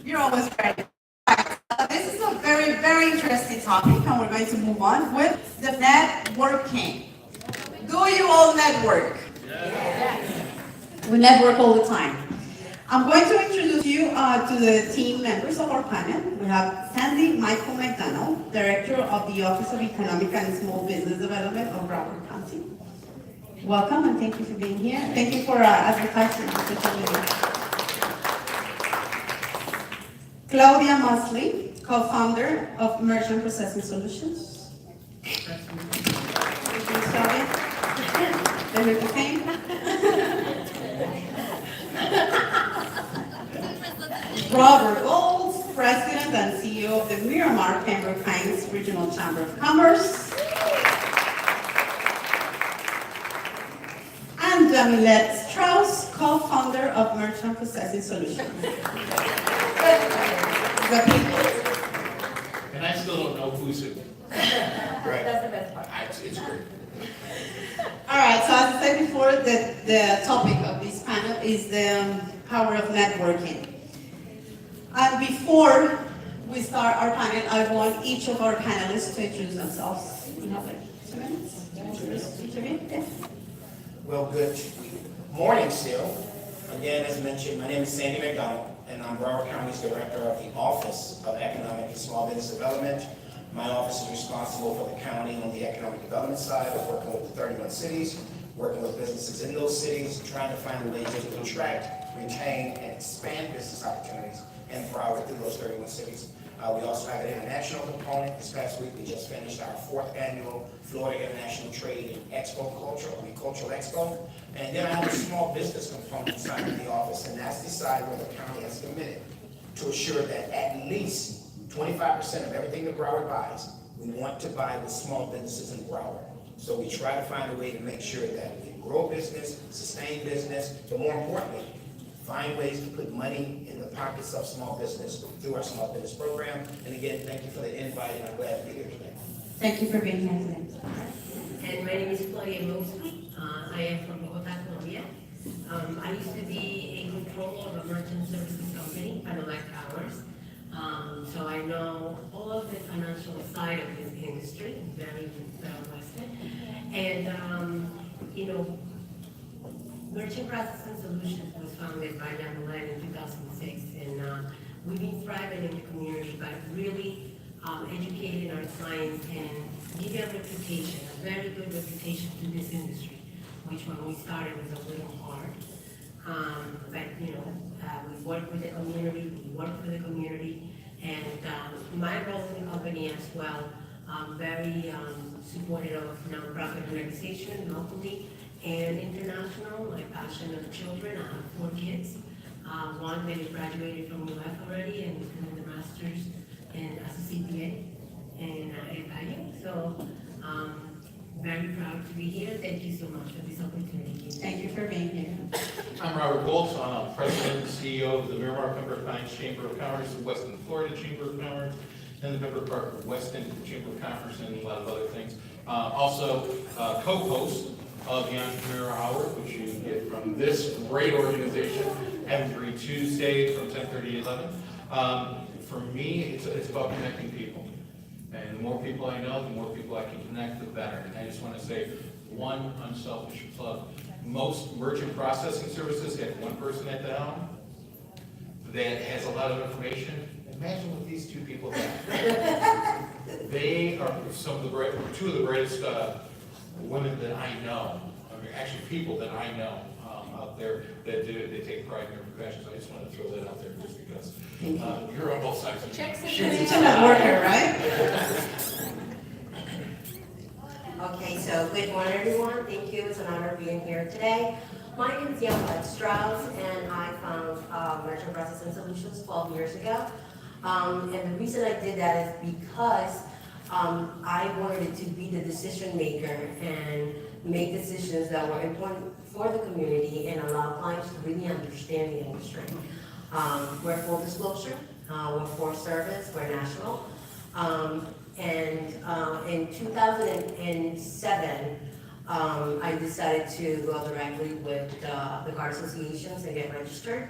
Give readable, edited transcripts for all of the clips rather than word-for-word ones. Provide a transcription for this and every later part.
You're always ready. This is a very, very interesting topic, and we're going to move on with the networking. Do you all network? We network all the time. I'm going to introduce you to the team members of our panel. We have Sandy Michael McDonald, Director of the Office of Economic and Small Business Development of Broward County. Welcome, and thank you for being here. Thank you for advertising this opportunity. Claudia Mosley, co-founder of Merchant Processing Solutions. Thank you, Claudia. They look the same. Robert Golds, President and CEO of the Miramar Pembroke Pines Regional Chamber of Commerce. And Jamilette Strauss, co-founder of Merchant Processing Solutions. And I still don't know who's who. Right. That's the best part. It's great. All right, so as I said before, the topic of this panel is the power of networking. And before we start our panel, I want each of our panelists to introduce themselves. You have like 2 minutes? Introduce each of you? Yes. Well, good morning still. Again, as mentioned, my name is Sandy McDonald, and I'm Broward County's Director of the Office of Economic and Small Business Development. My office is responsible for the county on the economic development side of working with 31 cities, working with businesses in those cities, trying to find ways to attract, retain, and expand business opportunities in Broward through those 31 cities. We also have an international component. This past week, we just finished our 4th annual Florida International Trade and Cultural Expo. And then I have a small business component inside of the office, and that's the side where the county has committed to assure that at least 25% of everything that Broward buys, we want to buy with small businesses in Broward. So we try to find a way to make sure that we grow business, sustain business, but more importantly, find ways to put money in the pockets of small business through our small business program. And again, thank you for the invite, and I'm glad to be here today. Thank you for being here today. And my name is Claudia Mosley. I am from Bogota, Colombia. I used to be a controller of a merchant services company, like ours. So I know all of the financial side of this industry, very well vested. And, Merchant Processing Solutions was founded by Jamilette in 2006, and we've been thriving in the community by really educating our clients and giving a reputation, a very good reputation to this industry, which when we started was a little hard. But we work with the community, and my role in the company as well, very supportive of nonprofit organizations locally and international. My passion of children. I have 4 kids. One that graduated from UF already and is doing the master's as a CPA and FIU. So very proud to be here. Thank you so much for this opportunity. Thank you for being here. I'm Robert Golds. I'm President and CEO of the Miramar Pembroke Pines Chamber of Commerce, the Weston Florida Chamber of Commerce, and the Pembroke Park Weston Chamber of Commerce, and a lot of other things. Also, co-host of the Entrepreneurial Hour, which you get from this great organization every Tuesday from 10:30 to 11. For me, it's about connecting people. And the more people I know, the more people I can connect, the better. And I just want to say one unselfish plug. Most merchant processing services have one person at the helm that has a lot of information. Imagine what these 2 people have. They are two of the greatest women that I know. I mean, actually people that I know out there that they take pride in their professions. I just want to throw that out there just because you're on both sides of the Checks She's a networker, right? Okay, so good morning, everyone. Thank you. It's an honor being here today. My name is Jamilette Strauss, and I found Merchant Processing Solutions 12 years ago. And the reason I did that is because I wanted to be the decision maker and make decisions that were important for the community and allow clients to really understand the industry. We're full disclosure, we're for service, we're national. In 2007, I decided to go directly with the car associations and get registered.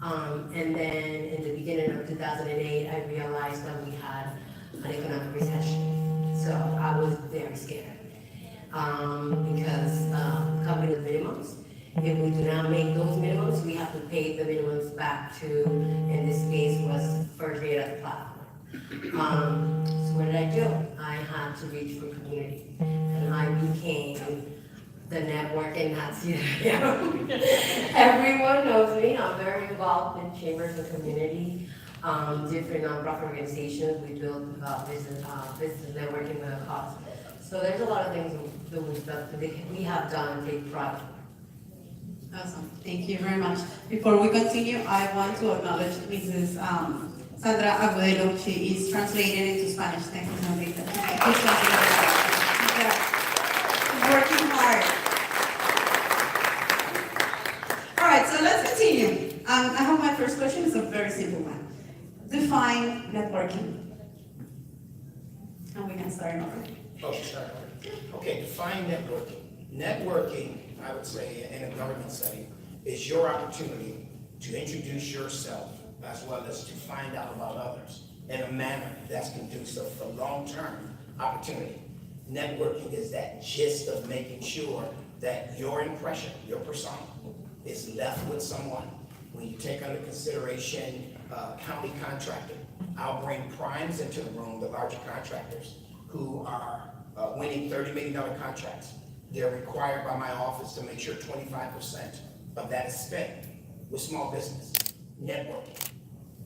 And then in the beginning of 2008, I realized that we had an economic recession. So I was very scared. Because company with minimums, if we do not make those minimums, we have to pay the minimums back to, in this case, was first grade at the platform. So what did I do? I had to reach for community, and I became the networking Nazi that I am. Everyone knows me. I'm very involved in chambers and community, different nonprofit organizations. We build business networking with a cause. So there's a lot of things that we have done and take pride in. Awesome. Thank you very much. Before we continue, I want to acknowledge Mrs. Sandra Agudelo. She is translated into Spanish. Thank you, Sandrita. She's working hard. All right, so let's continue. I have my first question. It's a very simple one. Define networking. And we can start over. Oh, sorry. Okay, define networking. Networking, I would say, in a government setting, is your opportunity to introduce yourself as well as to find out about others in a manner that's conducive for long-term opportunity. Networking is that gist of making sure that your impression, your persona, is left with someone. When you take under consideration county contracting, I'll bring primes into the room, the larger contractors, who are winning $30 million contracts. They're required by my office to make sure 25% of that is spent with small business. Networking.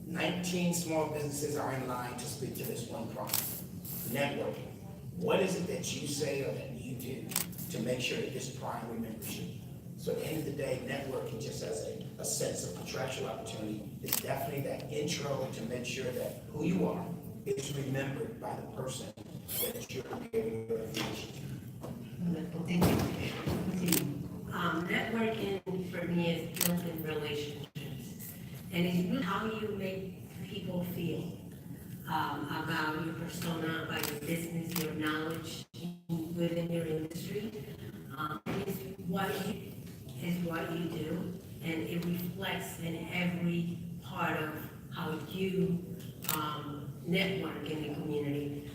19 small businesses are in line to speak to this one prime. Networking. What is it that you say or that you do to make sure that this prime remembers you? So at the end of the day, networking just as a sense of contractual opportunity is definitely that intro to make sure that who you are is remembered by the person that you're giving your information to. Thank you. Networking for me is building relationships, and it's really how you make people feel about your persona, about your business, your knowledge within your industry. Is what you do, and it reflects in every part of how you network in the community.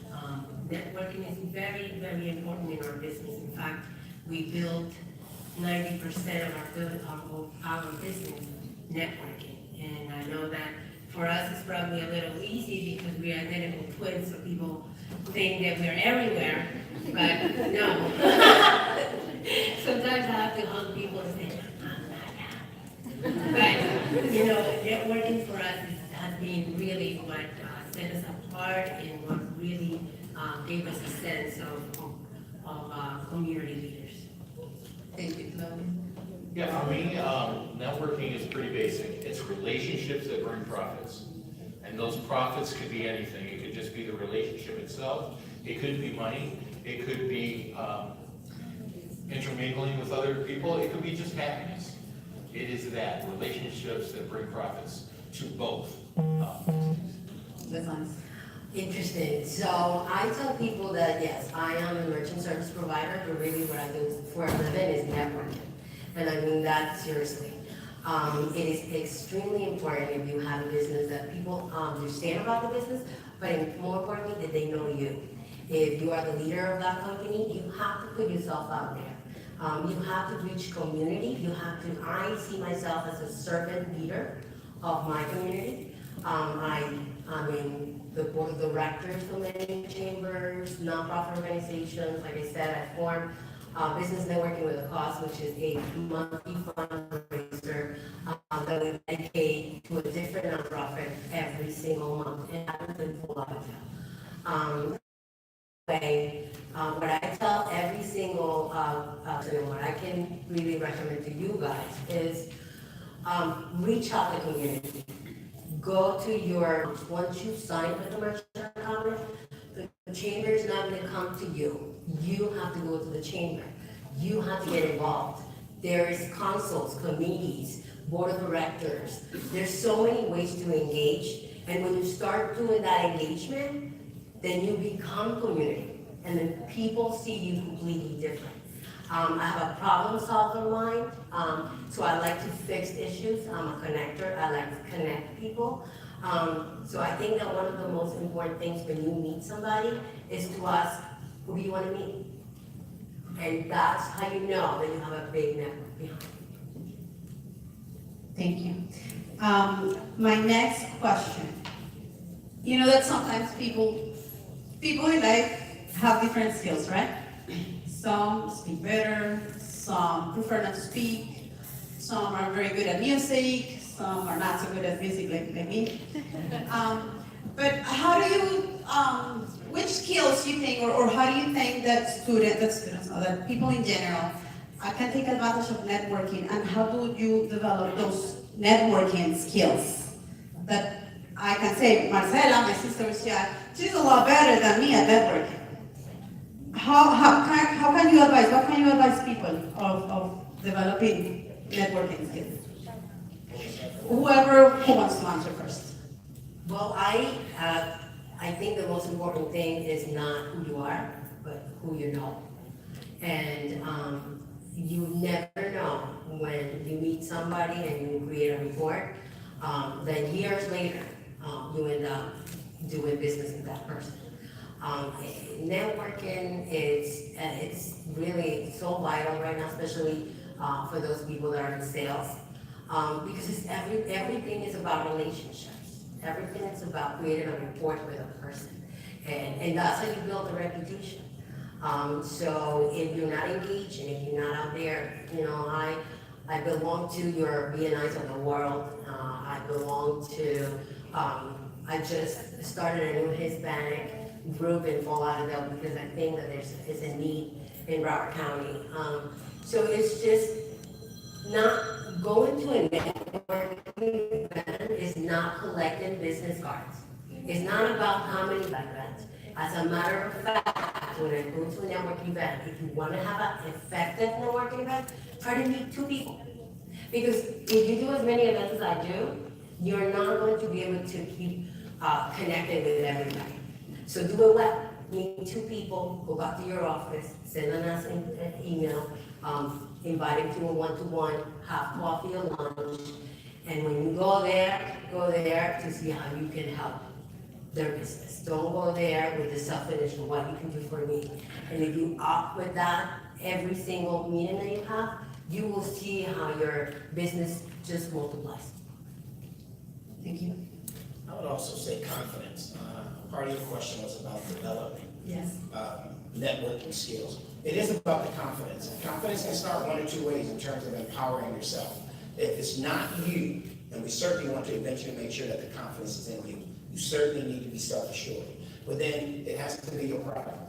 Networking is very, very important in our business. In fact, we build 90% of our business networking. And I know that for us, it's probably a little easy because we are identical twins, so people think that we're everywhere, but no. Sometimes I have to hug people and say, I'm not happy. But, networking for us has been really what set us apart and what really gave us a sense of community leaders. Thank you, Chloe. Yeah, for me, networking is pretty basic. It's relationships that bring profits. And those profits could be anything. It could just be the relationship itself. It could be money. It could be intermingling with other people. It could be just happiness. It is that, relationships that bring profits to both. That's nice. Interesting. So I tell people that, yes, I am a merchant service provider, but really what I do for a living is networking. And I mean that seriously. It is extremely important if you have a business that people understand about the business, but more importantly, that they know you. If you are the leader of that company, you have to put yourself out there. You have to reach community. I see myself as a servant leader of my community. I'm in the board of directors for many chambers, nonprofit organizations. Like I said, I formed Business Networking with a Cause, which is a monthly fundraiser that we dedicate to a different nonprofit every single month. It happens in Fort Lauderdale. What I tell every single person, what I can really recommend to you guys is reach out to the community. Go to once you sign with the merchant covenant, the chamber is not going to come to you. You have to go to the chamber. You have to get involved. There is councils, committees, board of directors. There's so many ways to engage. And when you start doing that engagement, then you become community. And then people see you completely different. I have a problem solver mind, so I like to fix issues. I'm a connector. I like to connect people. So I think that one of the most important things when you meet somebody is to ask, who do you want to meet? And that's how you know that you have a big network behind you. Thank you. My next question. You know that sometimes people in life have different skills, right? Some speak better, some prefer not to speak, some are very good at music, some are not so good at music like me. But how do you, which skills you think, or how do you think that students, or that people in general, can take advantage of networking, and how do you develop those networking skills? That I can say, Marcela, my sister, she's a lot better than me at networking. How can you advise, what can you advise people of developing networking skills? Whoever who wants to answer first. Well, I think the most important thing is not who you are, but who you know. And you never know when you meet somebody and you create a rapport, then years later, you end up doing business with that person. Networking it's really so vital right now, especially for those people that are in sales, because everything is about relationships. Everything is about creating a rapport with a person, and that's how you build a reputation. So if you're not engaged and if you're not out there, I belong to your BNIs of the world. I belong to, I just started a new Hispanic group in Fort Lauderdale because I think that is a need in Broward County. So it's just not going to a networking event is not collecting business cards. It's not about how many events. As a matter of fact, when I go to a networking event, if you want to have an effective networking event, try to meet 2 people. Because if you do as many events as I do, you're not going to be able to keep connected with everybody. So do it well. Meet 2 people, go back to your office, send us an email, invite them to a one-to-one, have coffee or lunch, and when you go there to see how you can help their business. Don't go there with the selfish of what you can do for me. And if you opt with that every single meeting that you have, you will see how your business just multiplies. Thank you. I would also say confidence. Part of your question was about developing Yes. networking skills. It is about the confidence. And confidence can start one or 2 ways in terms of empowering yourself. If it's not you, and we certainly want to eventually make sure that the confidence is in you, you certainly need to be self-assured. But then it has to be your product.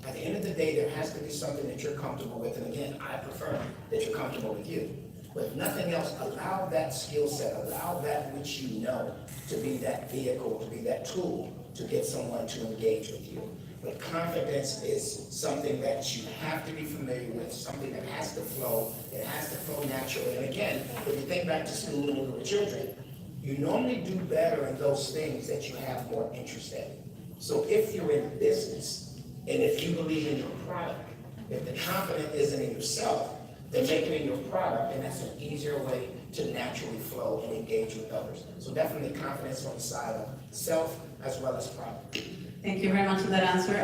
At the end of the day, there has to be something that you're comfortable with. And again, I prefer that you're comfortable with you. But if nothing else, allow that skill set, allow that which you know to be that vehicle, to be that tool to get someone to engage with you. But confidence is something that you have to be familiar with, something that has to flow. It has to flow naturally. And again, if you think back to school when we were children, you normally do better in those things that you have more interest in. So if you're in business, and if you believe in your product, if the confidence isn't in yourself, then make it in your product, and that's an easier way to naturally flow and engage with others. So definitely confidence on the side of self as well as product. Thank you very much for that answer.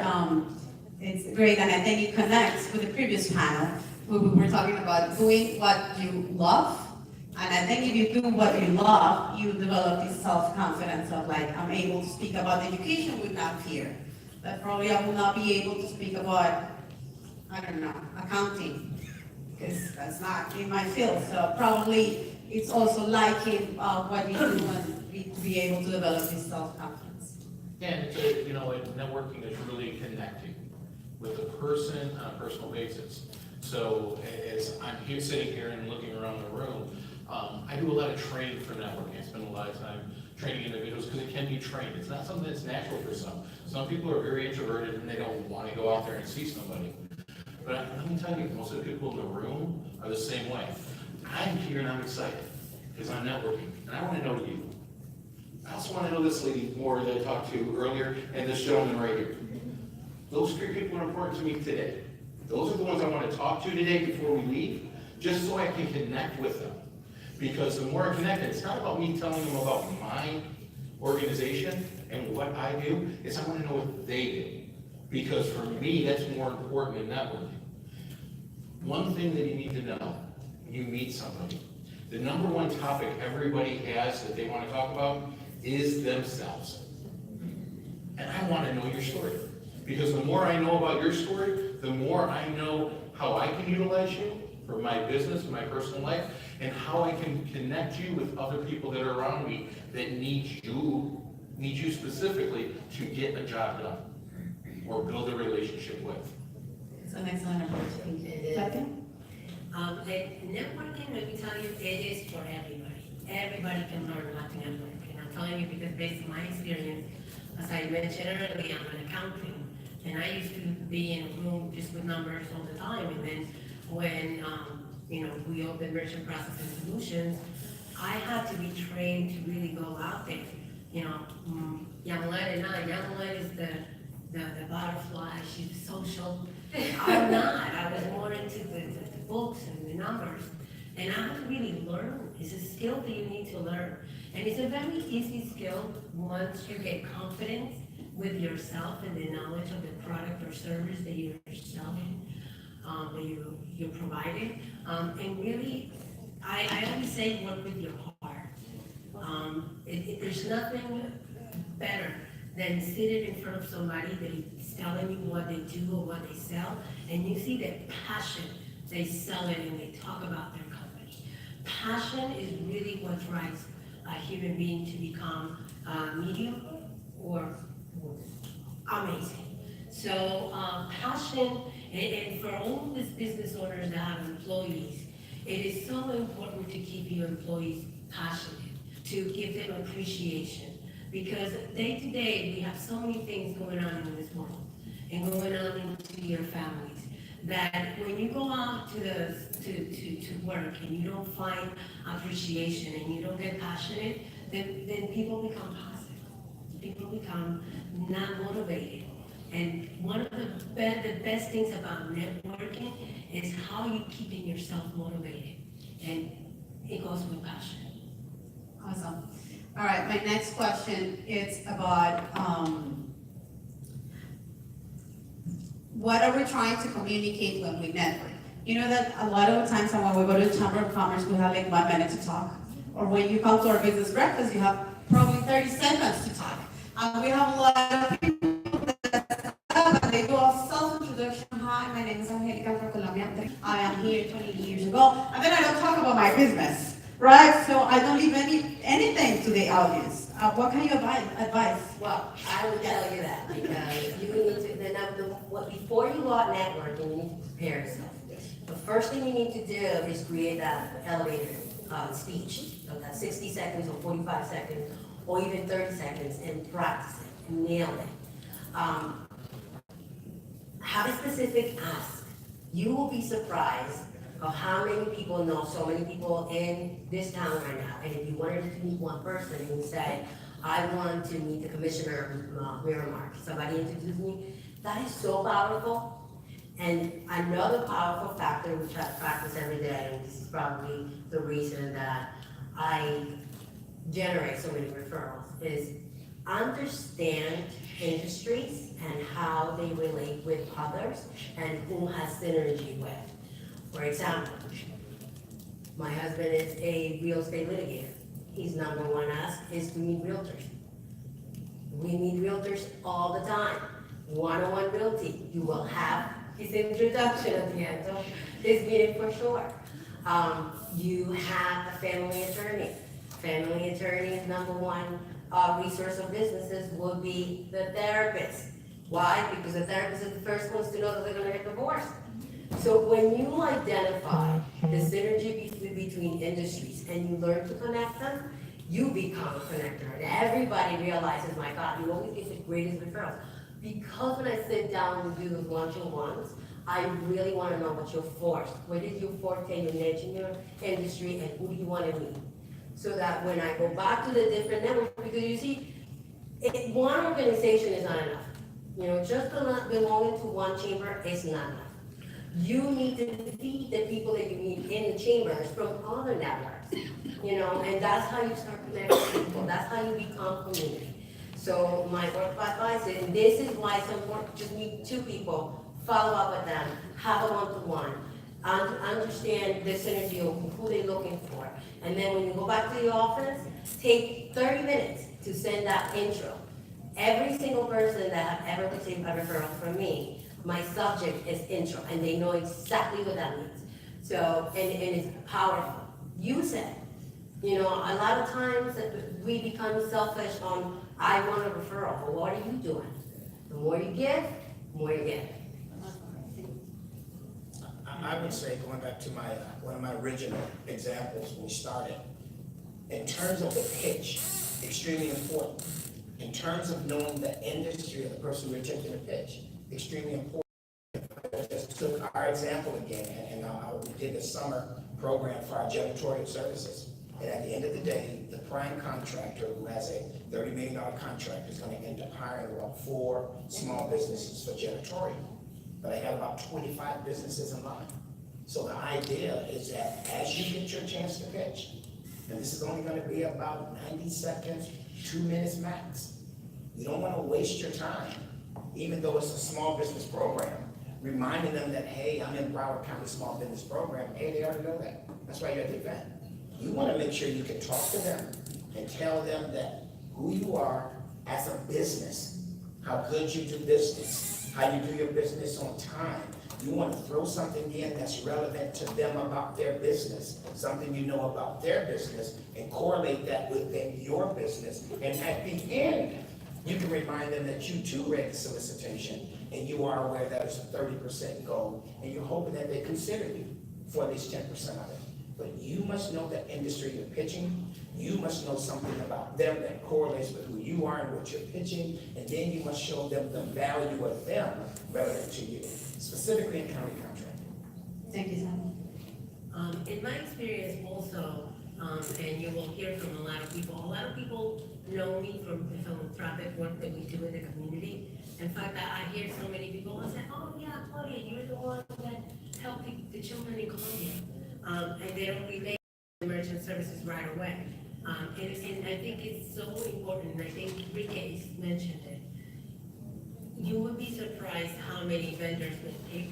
It's great, and I think it connects with the previous panel, where we were talking about doing what you love. And I think if you do what you love, you develop this self-confidence of like, I'm able to speak about education without fear. But probably I will not be able to speak about, I don't know, accounting, because that's not in my field. So probably it's also liking what you do and to be able to develop this self-confidence. Yeah, and networking is really connecting with the person on a personal basis. So as I'm here sitting here and looking around the room, I do a lot of training for networking. I spend a lot of time training individuals because it can be trained. It's not something that's natural for some. Some people are very introverted and they don't want to go out there and see somebody. But let me tell you, most of the people in the room are the same way. I'm here and I'm excited because I'm networking and I want to know you. I also want to know this lady more that I talked to earlier and this gentleman right here. Those 3 people are important to me today. Those are the ones I want to talk to today before we leave, just so I can connect with them. Because the more I connect, it's not about me telling them about my organization and what I do, it's I want to know what they do. Because for me, that's more important than networking. One thing that you need to know, when you meet somebody, the number one topic everybody has that they want to talk about is themselves. And I want to know your story. Because the more I know about your story, the more I know how I can utilize you for my business, my personal life, and how I can connect you with other people that are around me that need you specifically to get a job done or build a relationship with. It's an excellent approach. It is. Second? Networking, let me tell you, it is for everybody. Everybody can learn how to network. And I'm telling you because based on my experience, as I mentioned earlier, I'm an accountant. And I used to be in a room just with numbers all the time. And then when, we opened Merchant Processing Solutions, I had to be trained to really go out there. Young Len is the butterfly, she's social. I'm not. I was more into the books and the numbers. And I had to really learn. It's a skill that you need to learn. And it's a very easy skill once you get confidence with yourself and the knowledge of the product or service that you're selling, that you're providing. And really, I always say work with your heart. There's nothing better than sitting in front of somebody that is telling you what they do or what they sell, and you see that passion, they sell it and they talk about their company. Passion is really what drives a human being to become medium or amazing. So passion, and for all these business owners that have employees, it is so important to keep your employees passionate, to give them appreciation. Because day to day, we have so many things going on in this world and going on into your families that when you go out to work and you don't find appreciation and you don't get passionate, then people become passive. People become not motivated. And one of the best things about networking is how you keeping yourself motivated. And it goes with passion. Awesome. All right, my next question is about what are we trying to communicate when we network? You know that a lot of times when we go to the Chamber of Commerce, we have like 1 minute to talk. Or when you come to our business breakfast, you have probably 30 seconds to talk. And we have a lot of people that and they do a self-introduction. Hi, my name is Angelica from Colombia. I am here 20 years ago. And then I don't talk about my business. Right, so I don't leave anything to the audience. What can you advise? Well, I would tell you that because you need to, before you go out networking, you need to prepare yourself. The first thing you need to do is create that elevator speech, so that 60 seconds or 45 seconds or even 30 seconds, and practice it, and nail it. Have a specific ask. You will be surprised of how many people know so many people in this town right now. And if you wanted to meet one person, you would say, I want to meet the commissioner of Miramar. Somebody introduced me. That is so powerful. And another powerful factor, which I practice every day, and this is probably the reason that I generate so many referrals, is understand industries and how they relate with others and who has synergy with. For example, my husband is a real estate litigator. His number one ask is to meet realtors. We meet realtors all the time. One-on-one realty. You will have his introduction at the end of this meeting for sure. You have a family attorney. Family attorney's number one resource of businesses would be the therapist. Why? Because the therapist is the first ones to know that they're going to get divorced. So when you identify the synergy between industries and you learn to connect them, you become a connector. And everybody realizes, my God, you always get the greatest referrals. Because when I sit down and do those one-to-ones, I really want to know what your force, what is your forte, your niche in your industry, and who do you want to meet? So that when I go back to the different networks, because you see, one organization is not enough. Just belonging to one chamber is not enough. You need to feed the people that you meet in the chambers from other networks, and that's how you start connecting people. That's how you become community. So my work advice is, and this is why it's important to just meet two people, follow up with them, have a one-to-one, understand the synergy of who they're looking for. And then when you go back to the office, take 30 minutes to send that intro. Every single person that have ever received a referral from me, my subject is intro, and they know exactly what that means. So, and it's powerful. Use it. A lot of times we become selfish on, I want a referral, but what are you doing? The more you give, the more you get. I would say, going back to one of my original examples when we started, in terms of the pitch, extremely important. In terms of knowing the industry of the person we're taking the pitch, extremely important. I just took our example again, and we did the summer program for our janitorial services. And at the end of the day, the prime contractor who has a $30 million contract is going to end up hiring about 4 small businesses for janitorial. But I have about 25 businesses in line. So the idea is that as you get your chance to pitch, and this is only going to be about 90 seconds, 2 minutes max. You don't want to waste your time, even though it's a small business program, reminding them that, hey, I'm in Broward County Small Business Program. Hey, they already know that. That's why you're at the event. You want to make sure you can talk to them and tell them that who you are as a business, how good you do business, how you do your business on time. You want to throw something in that's relevant to them about their business, something you know about their business, and correlate that within your business. And at the end, you can remind them that you too read the solicitation, and you are aware that it's a 30% goal, and you're hoping that they consider you for at least 10% of it. But you must know the industry you're pitching. You must know something about them that correlates with who you are and what you're pitching, and then you must show them the value of them relative to you, specifically in county contracting. Thank you, Sam. In my experience also, and you will hear from a lot of people know me from the philanthropic work that we do in the community. In fact, I hear so many people say, oh yeah, Claudia, you're the one that helped the children in Colombia. And they don't relate to emergency services right away. And I think it's so important, and I think Enrique mentioned it. You would be surprised how many vendors will pick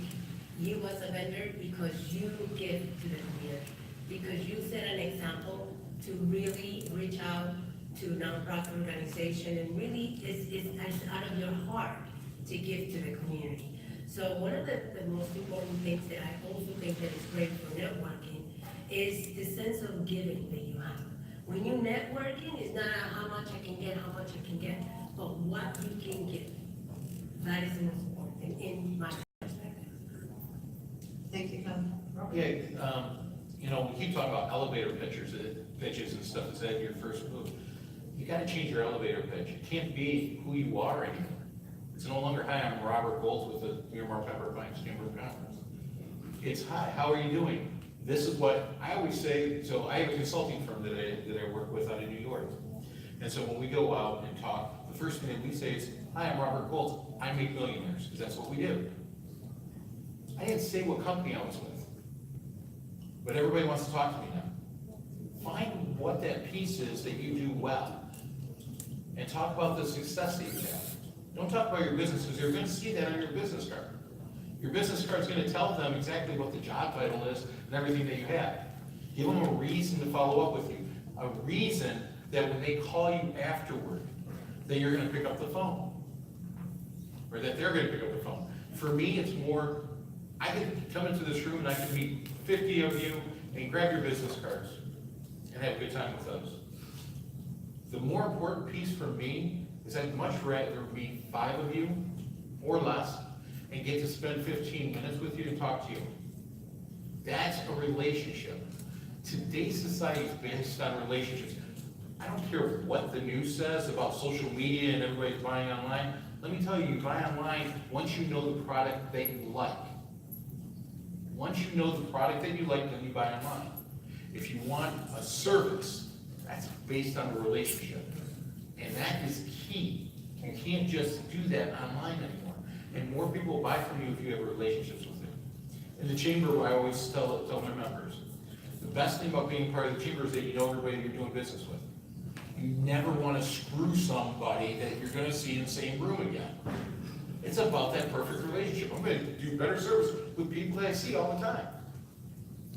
you as a vendor because you give to the community, because you set an example to really reach out to nonprofit organization, and really it's out of your heart to give to the community. So one of the most important things that I also think that is great for networking is the sense of giving that you have. When you're networking, it's not how much I can get, but what you can give. That is the most important thing in my perspective. Thank you, Claudia. We keep talking about elevator pitches and stuff. Is that your first move? You got to change your elevator pitch. It can't be who you are anymore. It's no longer, hi, I'm Robert Gold with the Miramar Pembroke Pines Chamber of Commerce. It's, hi, how are you doing? This is what I always say. So I have a consulting firm that I work with out in New York. And so when we go out and talk, the first thing that we say is, hi, I'm Robert Gold. I make millionaires, because that's what we do. I didn't say what company I was with, but everybody wants to talk to me now. Find what that piece is that you do well, and talk about the success that you have. Don't talk about your business, because they're going to see that on your business card. Your business card is going to tell them exactly what the job title is and everything that you have. Give them a reason to follow up with you, a reason that when they call you afterward, that you're going to pick up the phone, or that they're going to pick up the phone. For me, it's more, I could come into this room and I could meet 50 of you and grab your business cards and have a good time with those. The more important piece for me is I'd much rather meet 5 of you or less and get to spend 15 minutes with you and talk to you. That's a relationship. Today's society is based on relationships. I don't care what the news says about social media and everybody's buying online. Let me tell you, you buy online once you know the product that you like. Once you know the product that you like, then you buy online. If you want a service, that's based on a relationship. And that is key. You can't just do that online anymore. And more people will buy from you if you have relationships with them. In the chamber, I always tell my members, the best thing about being part of the chamber is that you know everybody you're doing business with. You never want to screw somebody that you're gonna see in the same room again. It's about that perfect relationship. I'm gonna do better service with people that I see all the time.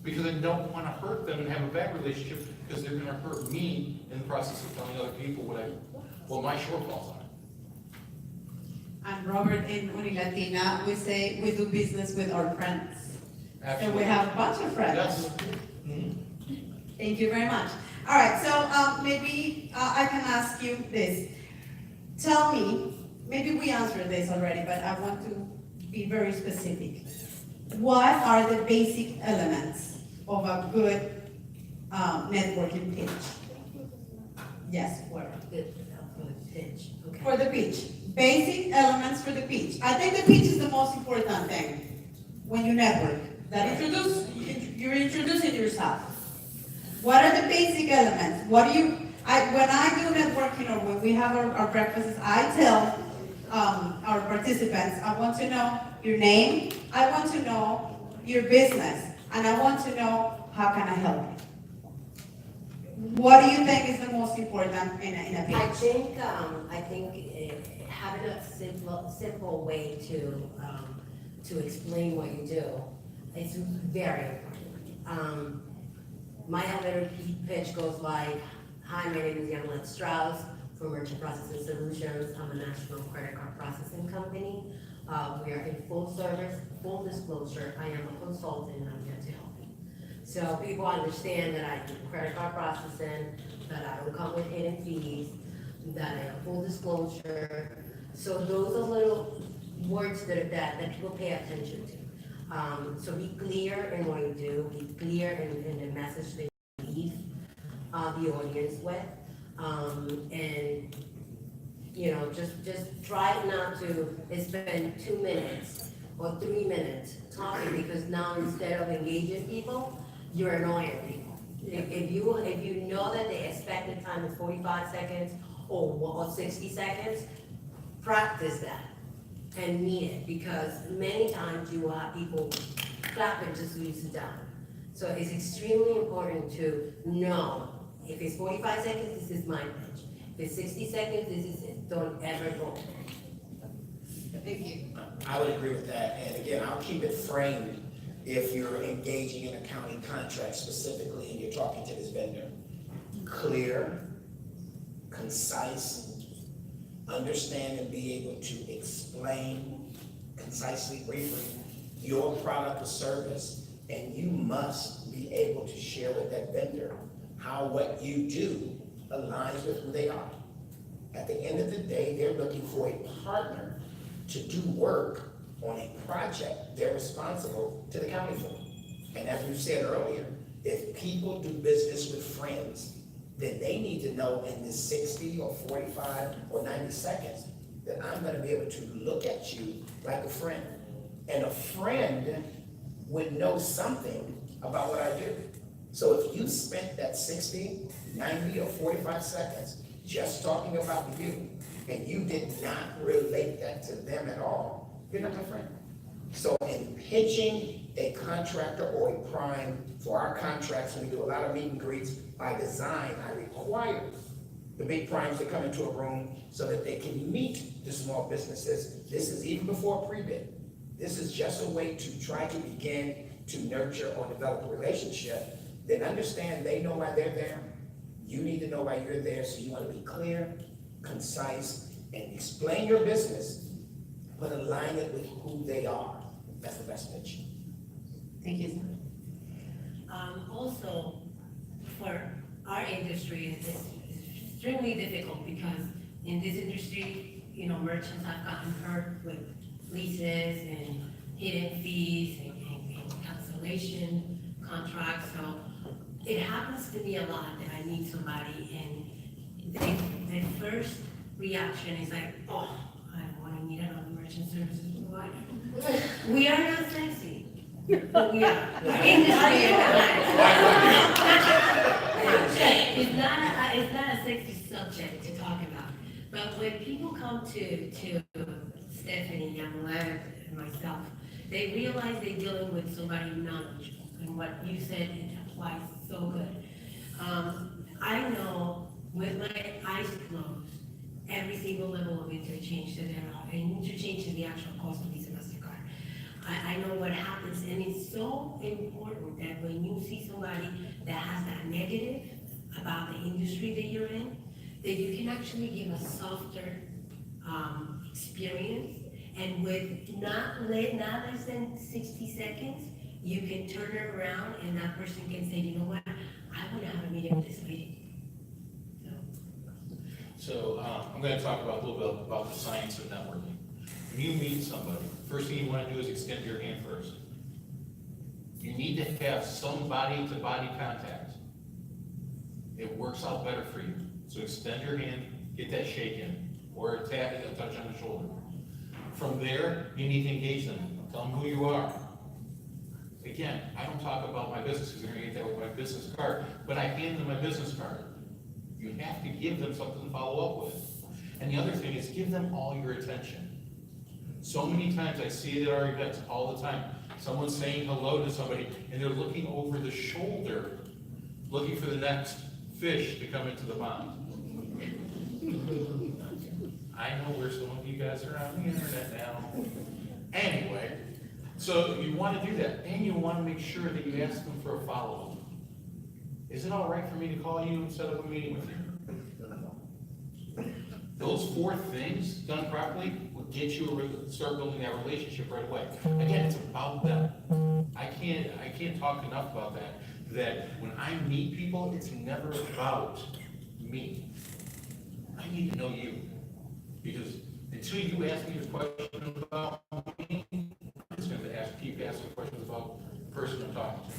Because I don't want to hurt them and have a bad relationship, because they're gonna hurt me in the process of telling other people what my shortfalls are. And Robert, in Unilatina, we say we do business with our friends. And we Absolutely. have a bunch of friends. Yes. Mhm. Thank you very much. All right, so maybe I can ask you this. Tell me, maybe we answered this already, but I want to be very specific. What are the basic elements of a good networking pitch? Yes, what are? Good, for the pitch, okay. For the pitch, basic elements for the pitch. I think the pitch is the most important thing when you network. You're introducing yourself. What are the basic elements? When I do networking or when we have our breakfasts, I tell our participants, I want to know your name, I want to know your business, and I want to know how can I help you. What do you think is the most important in a pitch? I think having a simple way to explain what you do is very important. My elevator pitch goes like, hi, my name is Yamlet Strauss from Merchant Processing Solutions. I'm a national credit card processing company. We are in full service, full disclosure. I am a consultant and I'm here to help you. So people understand that I do credit card processing, that I don't come with hidden fees, that I have full disclosure. So those are little words that people pay attention to. So be clear in what you do, be clear in the message that you leave the audience with. And you know, just try not to spend 2 minutes or 3 minutes talking, because now instead of engaging people, you're annoying people. If you know that the expected time is 45 seconds or 60 seconds, practice that and mean it, because many times you will have people clapping just so you sit down. So it's extremely important to know, if it's 45 seconds, this is my pitch. If it's 60 seconds, this is it. Don't ever go. Thank you. I would agree with that, and again, I'll keep it framed if you're engaging in a county contract specifically and you're talking to this vendor. Clear, concise, understand and be able to explain concisely, briefly, your product or service, and you must be able to share with that vendor how what you do aligns with who they are. At the end of the day, they're looking for a partner to do work on a project they're responsible to the county for. And as we said earlier, if people do business with friends, then they need to know in this 60 or 45 or 90 seconds that I'm gonna be able to look at you like a friend. And a friend would know something about what I do. So if you spent that 60, 90, or 45 seconds just talking about you, and you did not relate that to them at all, you're not my friend. So in pitching a contractor or a prime for our contracts, we do a lot of meet and greets. By design, I require the big primes to come into a room so that they can meet the small businesses. This is even before pre-bid. This is just a way to try to begin to nurture or develop a relationship. Then understand they know why they're there. You need to know why you're there, so you want to be clear, concise, and explain your business, but align it with who they are. That's the best pitch. Thank you. Also, for our industry, it's extremely difficult because in this industry, you know, merchants have gotten hurt with leases and hidden fees and cancellation contracts. So it happens to me a lot that I meet somebody and the first reaction is like, oh, I don't want to meet another merchant services provider. We are not sexy. But we are. Our industry is not. It's not a sexy subject to talk about. But when people come to Stephanie, Yamlet, and myself, They realize they're dealing with somebody knowledgeable, and what you said, it applies so good. I know with my eyes closed, every single level of interchange that there are, and interchange is the actual cost of Visa MasterCard. I know what happens, and it's so important that when you see somebody that has that negative about the industry that you're in, that you can actually give a softer experience, and with not less than 60 seconds, you can turn it around, and that person can say, you know what, I want to have a meeting with this lady. So I'm going to talk about a little bit about the science of networking. When you meet somebody, first thing you want to do is extend your hand first. You need to have some body-to-body contact. It works out better for you. So extend your hand, get that shake in, or a tap, a touch on the shoulder. From there, you need to engage them. Tell them who you are. Again, I don't talk about my business because they're going to get that with my business card, but I hand them my business card. You have to give them something to follow up with. And the other thing is give them all your attention. So many times I see it at our events all the time. Someone's saying hello to somebody and they're looking over the shoulder, looking for the next fish to come into the pond. I know where some of you guys are on the internet now. Anyway, so you want to do that, and you want to make sure that you ask them for a follow-up. Is it all right for me to call you and set up a meeting with you? Those 4 things done properly will get you start building that relationship right away. Again, it's about them. I can't talk enough about that. That when I meet people, it's never about me. I need to know you. Because until you ask me a question about me, I'm just going to keep asking questions about the person I'm talking to.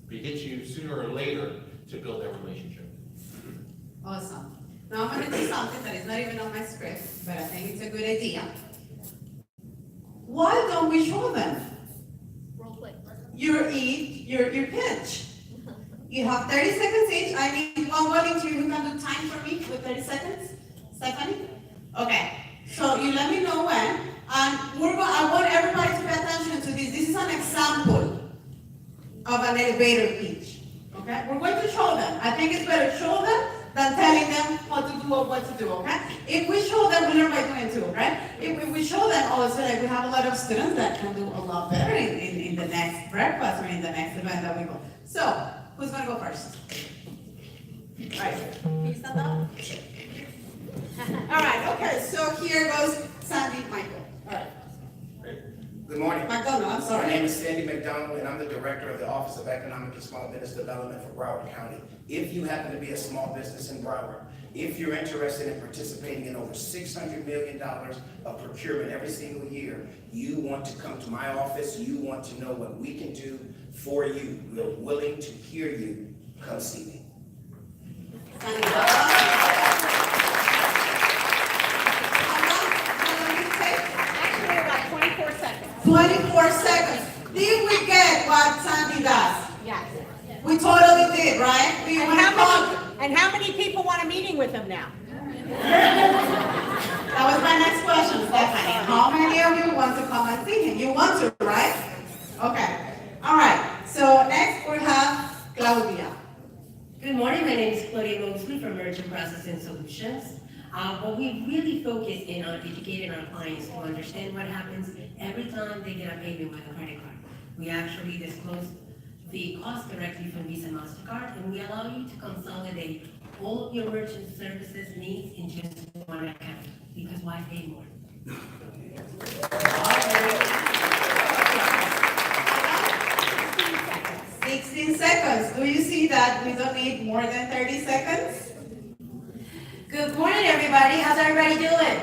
But it gets you sooner or later to build that relationship. Awesome. Now I'm going to do something that is not even on my script, but I think it's a good idea. Why don't we show them your pitch? You have 30 seconds each. I need one volunteer who can do time for me with 30 seconds. Stephanie? Okay. So you let me know when. And I want everybody to pay attention to this. This is an example of an elevator pitch. Okay? We're going to show them. I think it's better to show them than telling them what to do or what to do, okay? If we show them, we learn by doing too, right? If we show them also, like we have a lot of students that can do a lot better in the next breakfast or in the next event that we go. So, who's gonna go first? All right, can you stand up? All right, okay, so here goes Sandy Michael. All right. Good morning. McDonald, I'm My sorry. name is Sandy McDonald, and I'm the Director of the Office of Economic and Small Business Development for Broward County. If you happen to be a small business in Broward, if you're interested in participating in over $600 million of procurement every single year, you want to come to my office, you want to know what we can do for you. We're willing to hear you. Come see me. Sandy, Actually, about 24 seconds. 24 seconds. Did we get what Sandy does? Yes. We totally did, right? We And want to talk. how many people want a meeting with him now? That was my next question, Stephanie. How many of you want to come and see him? You want to, right? Okay. All right. So next we have Claudia. Good morning, my name is Claudia Mosley from Merchant Processing Solutions. But we really focus in on educating our clients to understand what happens every time they get a payment with a credit card. We actually disclose the cost directly from Visa MasterCard, and we allow you to consolidate all of your merchant services needs in just one account, because why pay more? 16 seconds. Do you see that we don't need more than 30 seconds? Good morning, everybody. How's everybody doing?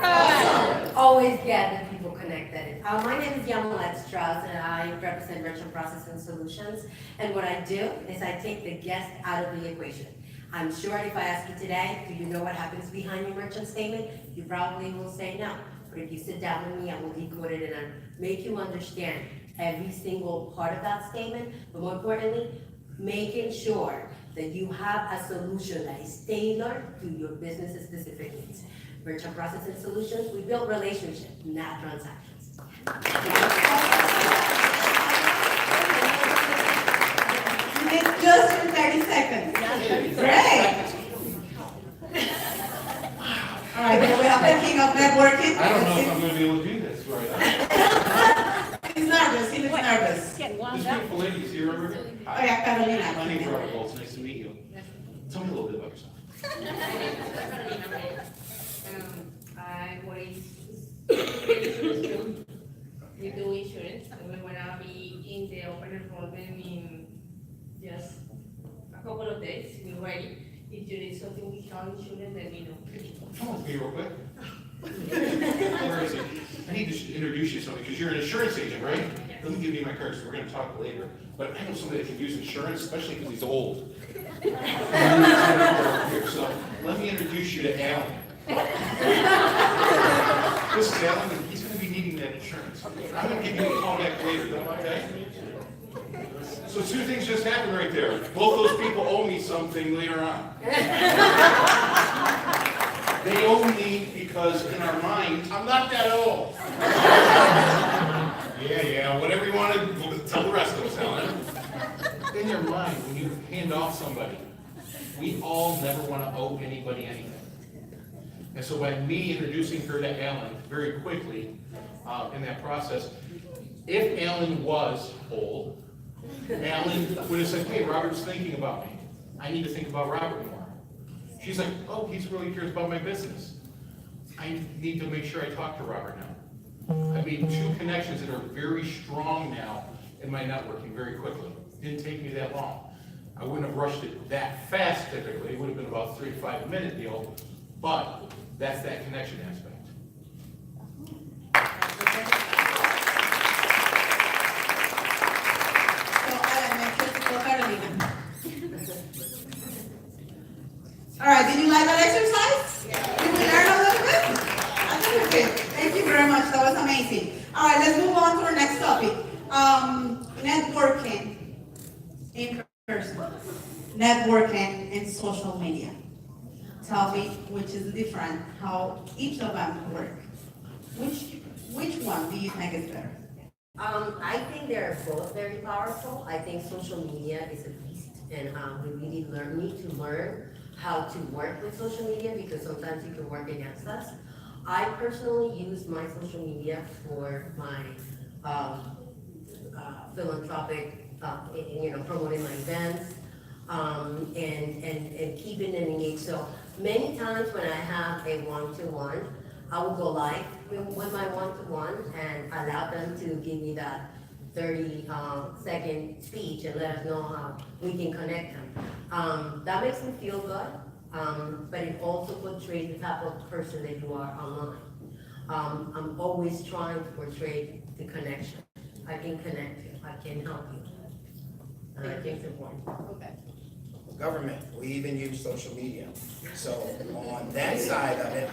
Awesome. Always glad that people connected. My name is Yamalet Strauss, and I represent Merchant Processing Solutions. And what I do is I take the guest out of the equation. I'm sure if I ask you today, do you know what happens behind your merchant statement? You probably will say no. But if you sit down with me, I will decode it and I'll make you understand every single part of that statement. But more importantly, making sure that you have a solution that is tailored to your business's specific needs. Merchant Processing Solutions, we build relationships, not transactions. It's just for 30 seconds. Great. All right, then we have the king of networking. I don't know if I'm gonna be able to do this right. He's nervous, he looks nervous. Getting wound This up. beautiful lady's here over here. Oh yeah, Carolina. My name's Robert Bolts, nice to meet you. Tell me a little bit about yourself. I was we do insurance, and we're gonna be in the open enrollment in just a couple of days. We're ready. If you need something with car insurance, let me know. Come on, real quick. Where is he? I need to introduce you to somebody, because you're an insurance agent, right? Let me give you my card, so we're gonna talk later. But I know somebody that can use insurance, especially because he's old. So, let me introduce you to Alan. This is Alan, and he's gonna be needing that insurance. I'm gonna give you a call back later, though, okay? So two things just happened right there. Both those people owe me something later on. They owe me because in our minds, I'm not that old. Yeah, whatever you want to tell the rest of us, Alan. In your mind, when you hand off somebody, we all never want to owe anybody anything. And so by me introducing her to Alan very quickly in that process, if Alan was old, Alan would have said, hey, Robert's thinking about me. I need to think about Robert more. She's like, oh, he's really cares about my business. I need to make sure I talk to Robert now. I made two connections that are very strong now in my networking very quickly. Didn't take me that long. I wouldn't have rushed it that fast typically. It would have been about a 3 to 5 minute deal, but that's that connection aspect. All right, did you like that exercise? Yeah. Did we learn a little bit? I think we did. Thank you very much, that was amazing. All right, let's move on to our next topic. Networking in person, networking in social media. Tell me which is different, how each of them work. Which one do you think is better? I think they're both very powerful. I think social media is a beast, and we really need to learn how to work with social media, because sometimes it can work against us. I personally use my social media for my philanthropic, promoting my events, and keeping them engaged. So many times when I have a one-to-one, I will go live with my one-to-one and allow them to give me that 30-second speech and let us know how we can connect them. That makes me feel good, but it also portrays the type of person that you are online. I'm always trying to portray the connection. I can connect you, I can help you. And I think it's important. Okay. Government, we even use social media. So on that side of it,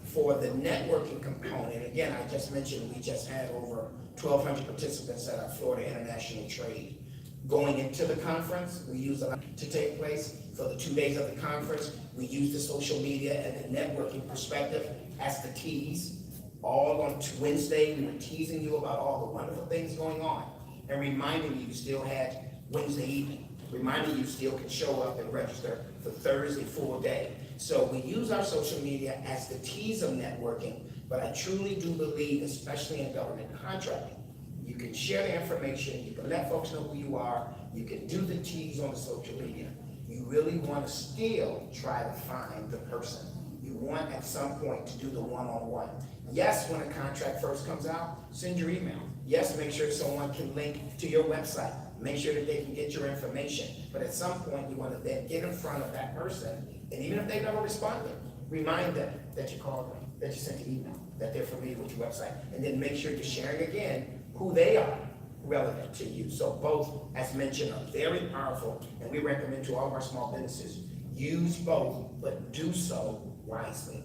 for the networking component, again, I just mentioned we just had over 1,200 participants at our Florida International Trade. Going into the conference, we use a lot to take place. For the 2 days of the conference, we use the social media and the networking perspective as the tease. All on Wednesday, we were teasing you about all the wonderful things going on and reminding you still had Wednesday evening, reminding you still can show up and register for Thursday full day. So we use our social media as the tease of networking, but I truly do believe, especially in government contracting, you can share the information, you can let folks know who you are, you can do the tease on the social media. You really want to still try to find the person. You want at some point to do the one-on-one. Yes, when a contract first comes out, send your email. Yes, make sure someone can link to your website. Make sure that they can get your information. But at some point, you want to then get in front of that person, and even if they never responded, remind them that you called them, that you sent an email, that they're familiar with your website, and then make sure you're sharing again who they are relevant to you. So both, as mentioned, are very powerful, and we recommend to all of our small businesses, use both, but do so wisely.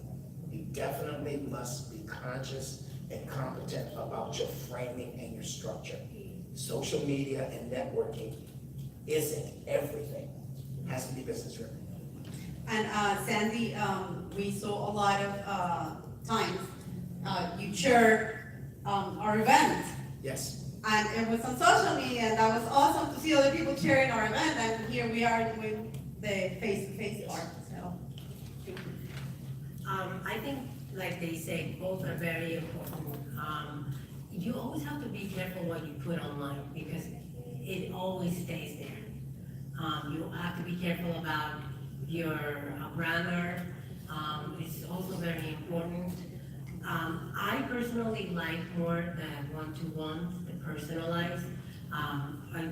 You definitely must be conscious and competent about your framing and your structure. Social media and networking isn't everything. It has to be business driven. And Sandy, we saw a lot of times you share our event. Yes. And it was on social media, and that was awesome to see other people cheering our event, and here we are with the face-to-face part, so. I think, like they say, both are very important. You always have to be careful what you put online because it always stays there. You have to be careful about your grammar. It's also very important. I personally like more the one-to-one, the personalized. I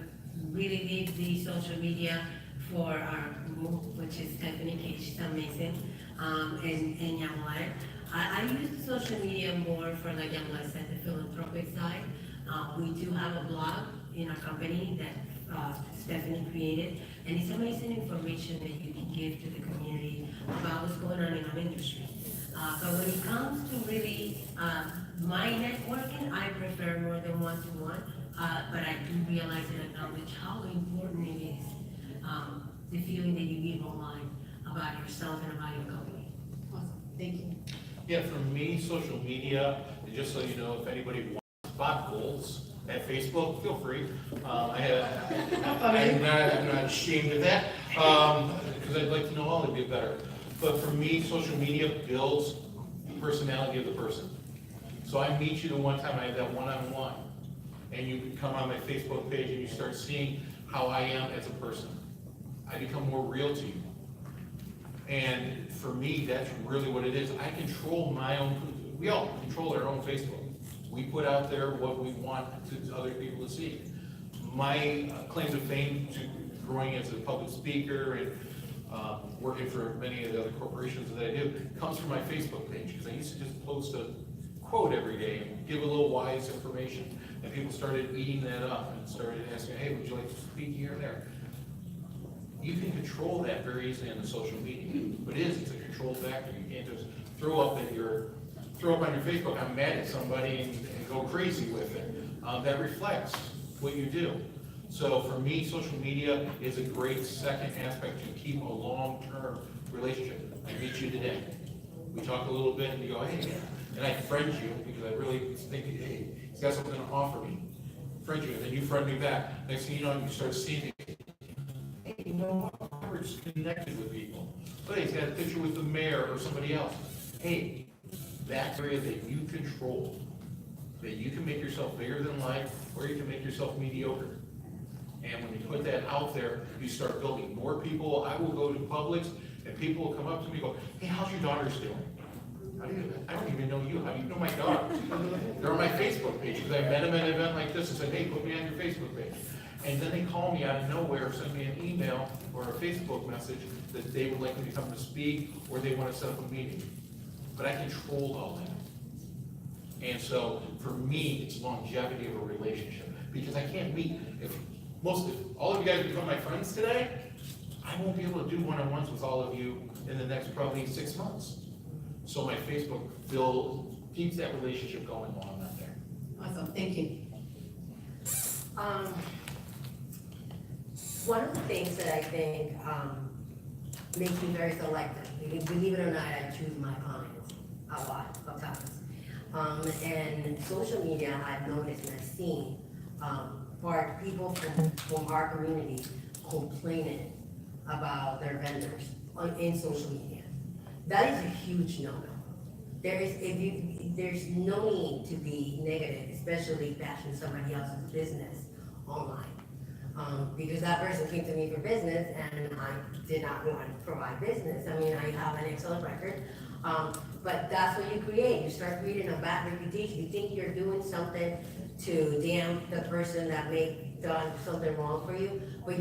really leave the social media for our group, which is Stephanie Cage, she's amazing, and Yamuel. I use social media more for, like Yamuel said, the philanthropic side. We do have a blog in our company that Stephanie created, and it's amazing information that you can give to the community about what's going on in our industry. But when it comes to really my networking, I prefer more than one-to-one, but I do realize and acknowledge how important it is, the feeling that you give online about yourself and about your company. Awesome, thank you. Yeah, for me, social media, just so you know, if anybody wants spot goals at Facebook, feel free. I'm not ashamed of that, because I'd like to know all of you better. But for me, social media builds the personality of the person. So I meet you the one time, I have that one-on-one, and you come on my Facebook page and you start seeing how I am as a person. I become more real to you. And for me, that's really what it is. I control my own, we all control our own Facebook. We put out there what we want to other people to see. My claim to fame to growing as a public speaker and working for many of the other corporations that I do comes from my Facebook page, because I used to just post a quote every day and give a little wise information. And people started eating that up and started asking, hey, would you like to speak here and there? You can control that very easily on the social media. But it's a control factor. You can't just throw up on your Facebook, I'm mad at somebody and go crazy with it. That reflects what you do. So for me, social media is a great second aspect to keep a long-term relationship. I meet you today. We talk a little bit and you go, hey, and I friend you because I really think, hey, he's got something to offer me. Friend you, and then you friend me back. Next thing you know, you start seeing it. Hey, you know what? Robert's connected with people. But he's got a picture with the mayor or somebody else. Hey, that area that you control, that you can make yourself bigger than life, or you can make yourself mediocre. And when you put that out there, you start building more people. I will go to Publix, and people will come up to me and go, hey, how's your daughters doing? How do you, I don't even know you. How do you know my daughter? They're on my Facebook page, because I met them at an event like this and said, hey, put me on your Facebook page. And then they call me out of nowhere, send me an email or a Facebook message that they would like me to come to speak, or they want to set up a meeting. But I control all that. And so for me, it's longevity of a relationship, because I can't meet, if all of you guys become my friends today, I won't be able to do one-on-ones with all of you in the next probably 6 months. So my Facebook keeps that relationship going while I'm not there. Awesome, thank you. One of the things that I think makes me very selective, because believe it or not, I choose my clients a lot of times. And social media, I've noticed and I've seen people from our community complaining about their vendors in social media. That is a huge no-no. There's no need to be negative, especially bashing somebody else's business online. Because that person came to me for business and I did not want to provide business. I mean, I have an excellent record, but that's what you create. You start creating a bad reputation. You think you're doing something to damn the person that may done something wrong for you, but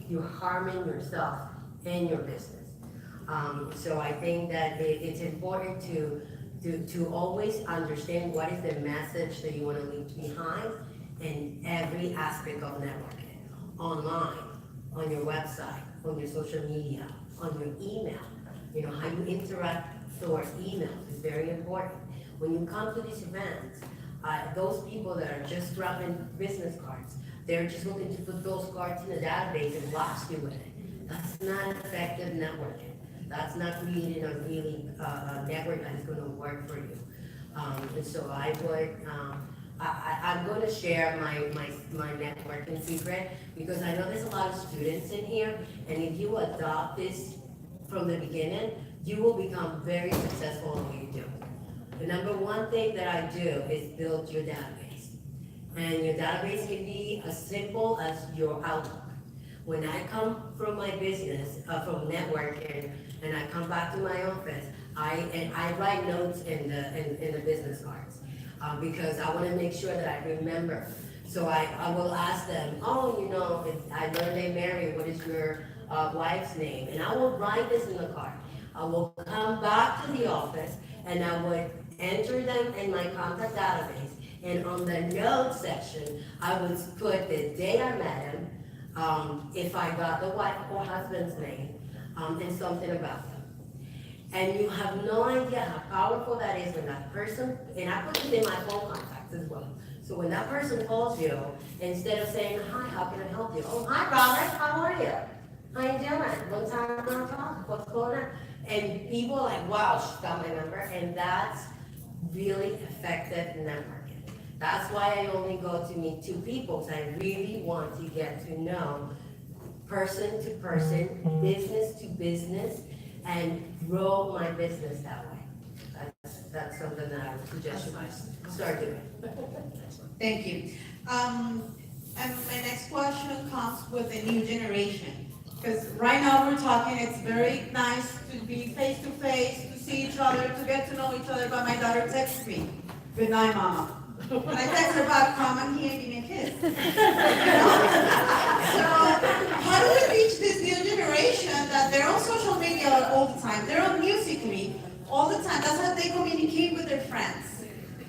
you're harming yourself and your business. So I think that it's important to always understand what is the message that you want to leave behind in every aspect of networking. Online, on your website, on your social media, on your email. You know, how you interact towards emails is very important. When you come to these events, those people that are just grabbing business cards, they're just looking to put those cards in a database and blast you with it. That's not effective networking. That's not creating a really network that is going to work for you. And so I would, I'm going to share my networking secret because I know there's a lot of students in here, and if you adopt this from the beginning, you will become very successful in what you do. The number one thing that I do is build your database. And your database can be as simple as your Outlook. When I come from my business, from networking, and I come back to my office, I write notes in the business cards. Because I want to make sure that I remember. So I will ask them, oh, I learned they married, what is your wife's name? And I will write this in the card. I will come back to the office and I would enter them in my contact database. And on the notes section, I would put the day I met him, if I got the wife or husband's name, and something about them. And you have no idea how powerful that is when that person, and I put it in my phone contacts as well. So when that person calls you, instead of saying, hi, how can I help you? Oh, hi, Robert, how are you? How you doing? Long time no talk, what's going on? And people are like, wow, she's got my number, and that's really effective networking. That's why I only go to meet 2 people, because I really want to get to know person to person, business to business, and grow my business that way. That's something that I would suggest you guys start doing. Thank you. And my next question comes with the new generation. Because right now we're talking, it's very nice to be face to face, to see each other, to get to know each other, but my daughter texts me, good night, mama. And I text her back, come and here, give me a kiss. So how do we reach this new generation that they're on social media all the time, they're on Musical.ly all the time, that's how they communicate with their friends.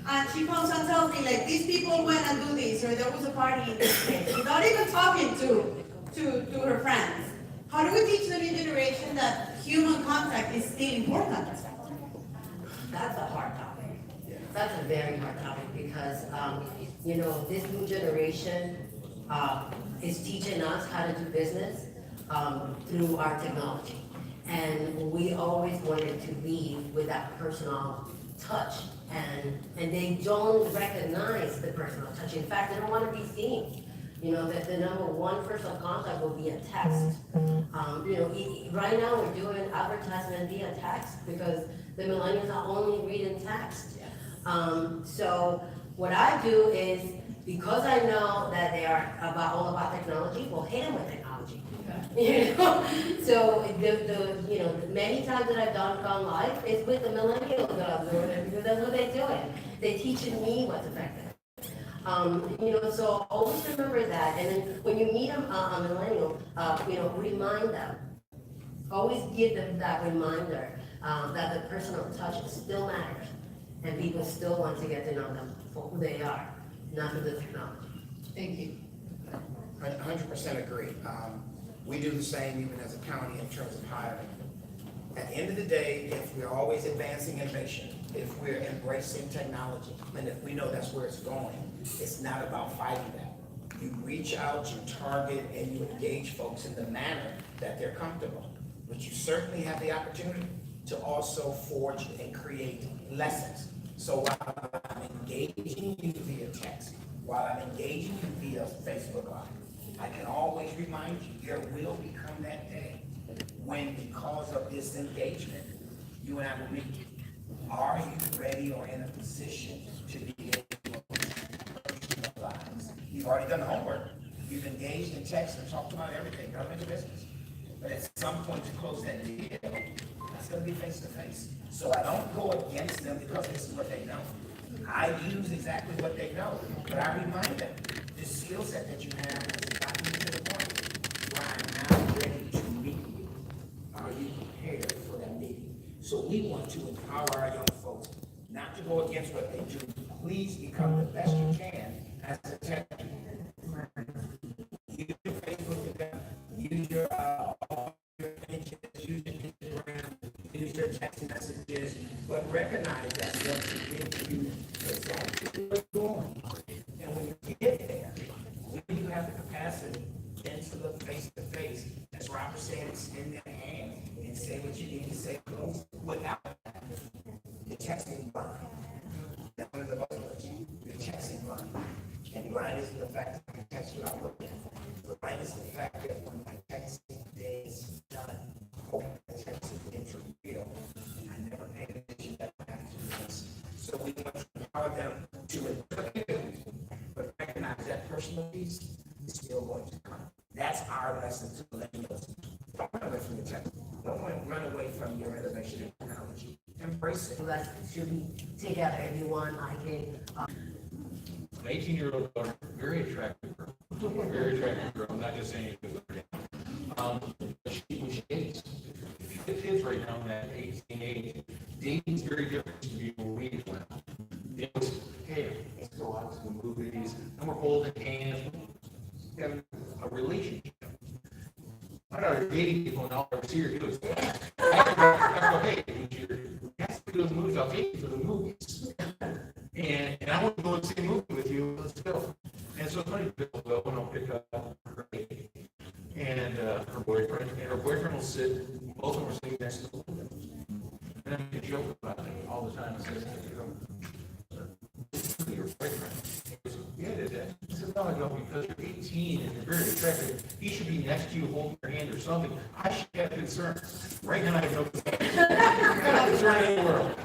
And she comes and tells me, like, these people went and do this, or there was a party in this place, without even talking to her friends. How do we teach the new generation that human contact is still important? That's a hard topic. That's a very hard topic because, this new generation is teaching us how to do business through our technology. And we always wanted to leave with that personal touch. And they don't recognize the personal touch. In fact, they don't want to be seen. That the number one personal contact will be a text. Right now we're doing advertisement via text because the millennials are only reading text. So what I do is, because I know that they are all about technology, we'll hit them with technology. So the many times that I've gone live is with the millennials that I'm doing it because that's what they're doing. They're teaching me what's effective. So always remember that, and then when you meet a millennial, remind them. Always give them that reminder that the personal touch still matters, and people still want to get to know them for who they are, not for the technology. Thank you. 100% agree. We do the same even as a county in terms of hiring. At the end of the day, if we're always advancing innovation, if we're embracing technology, and if we know that's where it's going, it's not about fighting that. You reach out, you target, and you engage folks in the manner that they're comfortable. But you certainly have the opportunity to also forge and create lessons. So while I'm engaging you via text, while I'm engaging you via Facebook Live, I can always remind you, there will become that day when, because of this engagement, you and I will meet. Are you ready or in a position to be able to personalize? You've already done the homework. You've engaged in text and talked about everything, government business. But at some point to close that deal, it's going to be face to face. So I don't go against them because this is what they know. I use exactly what they know, but I remind them, the skill set that you have has gotten you to the point where I'm now ready to meet you. Are you prepared for that meeting? So we want to empower our young folks not to go against what they do. Please become the best you can as a tech. Use your Facebook account, use your pages, use your Instagram, use your text messages, but recognize that once you get you exactly where you're going. And when you get there, when you have the capacity then to look face to face, as Robert said, extend their hand and say what you need to say without the texting line. isn't the fact that I text you out working. The right is the fact that when my texting day is done, hope I texted into real. I never paid attention that I have to do this. So we want to empower them to interpret, but recognize that personal piece is still going to come. That's our lesson to millennials. Don't run away from your tech. Don't run away from your innovation and technology. Embrace it. You guys should be together. If you want, I can, An 18-year-old daughter, very attractive girl, very attractive girl, I'm not just saying it because she dates. If you get kids right now in that 18 age, dating is very different to be when we went. It was, hey, let's go out to the movies, and we're holding hands, we have a relationship. I know dating people and all I see her do is, I go, hey, you have to go to the movies, I'll take you to the movies. And I want to go and see a movie with you, let's go. And so funny, people go and I'll pick up her baby and her boyfriend will sit, both of them are sitting next to the window. And I make a joke about it all the time. I say, your boyfriend? He goes, yeah, Dad. I said, no, I don't, because you're 18 and you're very attractive. He should be next to you holding your hand or something. I should have concern. Right now I have no concern. I'm not concerned in the world.